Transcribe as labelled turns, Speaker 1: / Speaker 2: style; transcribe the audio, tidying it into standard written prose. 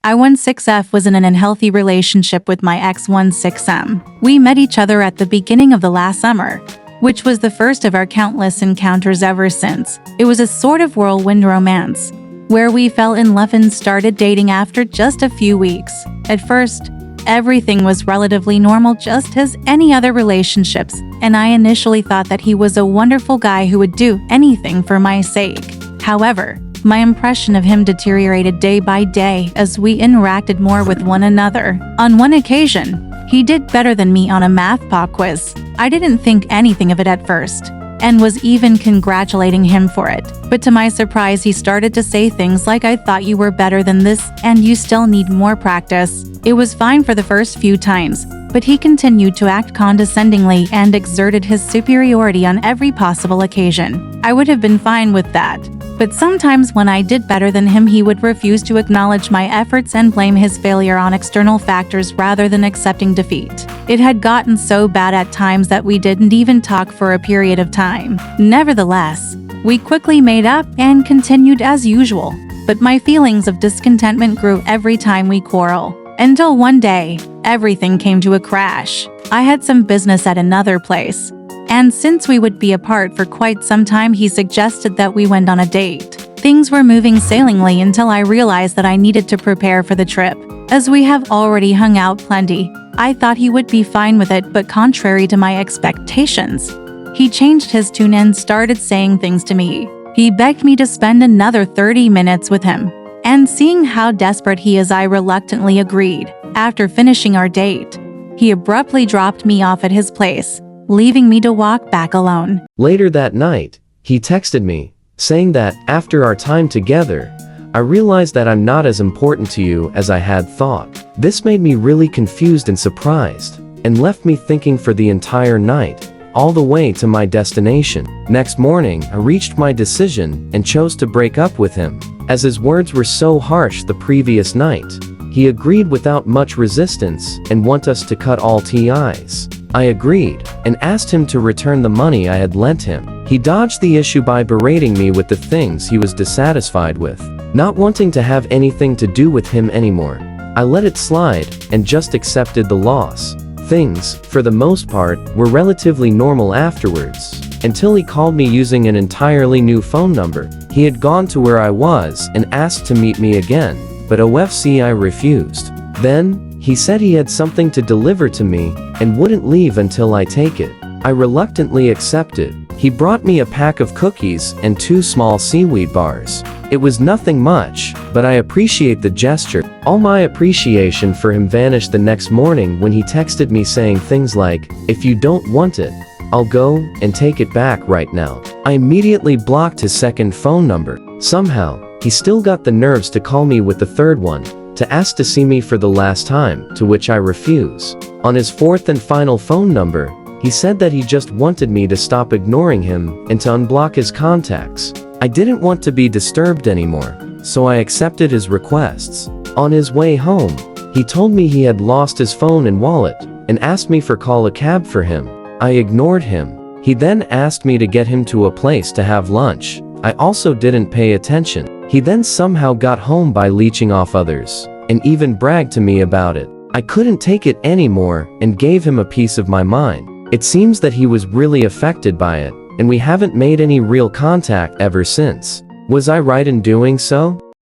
Speaker 1: I16F was in an unhealthy relationship with my ex-16M. We met each other at the beginning of the last summer, which was the first of our countless encounters ever since. It was a sort of whirlwind romance, where we fell in love and started dating after just a few weeks. At first, everything was relatively normal, just as any other relationships, and I initially thought that he was a wonderful guy who would do anything for my sake. However, my impression of him deteriorated day by day as we interacted more with one another. On one occasion, he did better than me on a math pop quiz. I didn't think anything of it at first, and was even congratulating him for it. But to my surprise, he started to say things like, "I thought you were better than this, and you still need more practice." It was fine for the first few times, but he continued to act condescendingly and exerted his superiority on every possible occasion. I would have been fine with that. But sometimes when I did better than him, he would refuse to acknowledge my efforts and blame his failure on external factors rather than accepting defeat. It had gotten so bad at times that we didn't even talk for a period of time. Nevertheless, we quickly made up and continued as usual. But my feelings of discontentment grew every time we quarrel. Until one day, everything came to a crash. I had some business at another place, and since we would be apart for quite some time, he suggested that we went on a date. Things were moving sailingly until I realized that I needed to prepare for the trip. As we have already hung out plenty, I thought he would be fine with it, but contrary to my expectations, he changed his tune and started saying things to me. He begged me to spend another 30 minutes with him, and seeing how desperate he is, I reluctantly agreed. After finishing our date, he abruptly dropped me off at his place, leaving me to walk back alone.
Speaker 2: Later that night, he texted me, saying that, after our time together, I realized that I'm not as important to you as I had thought. This made me really confused and surprised, and left me thinking for the entire night, all the way to my destination. Next morning, I reached my decision and chose to break up with him. As his words were so harsh the previous night, he agreed without much resistance and want us to cut all ties. I agreed, and asked him to return the money I had lent him. He dodged the issue by berating me with the things he was dissatisfied with, not wanting to have anything to do with him anymore. I let it slide, and just accepted the loss. Things, for the most part, were relatively normal afterwards, until he called me using an entirely new phone number. He had gone to where I was and asked to meet me again, but I refused. Then, he said he had something to deliver to me, and wouldn't leave until I take it. I reluctantly accepted. He brought me a pack of cookies and 2 small seaweed bars. It was nothing much, but I appreciate the gesture. All my appreciation for him vanished the next morning when he texted me saying things like, "If you don't want it, I'll go and take it back right now." I immediately blocked his second phone number. Somehow, he still got the nerves to call me with the third one, to ask to see me for the last time, to which I refuse. On his fourth and final phone number, he said that he just wanted me to stop ignoring him and to unblock his contacts. I didn't want to be disturbed anymore, so I accepted his requests. On his way home, he told me he had lost his phone and wallet, and asked me for call a cab for him. I ignored him. He then asked me to get him to a place to have lunch. I also didn't pay attention. He then somehow got home by leeching off others, and even bragged to me about it. I couldn't take it anymore and gave him a piece of my mind. It seems that he was really affected by it, and we haven't made any real contact ever since. Was I right in doing so?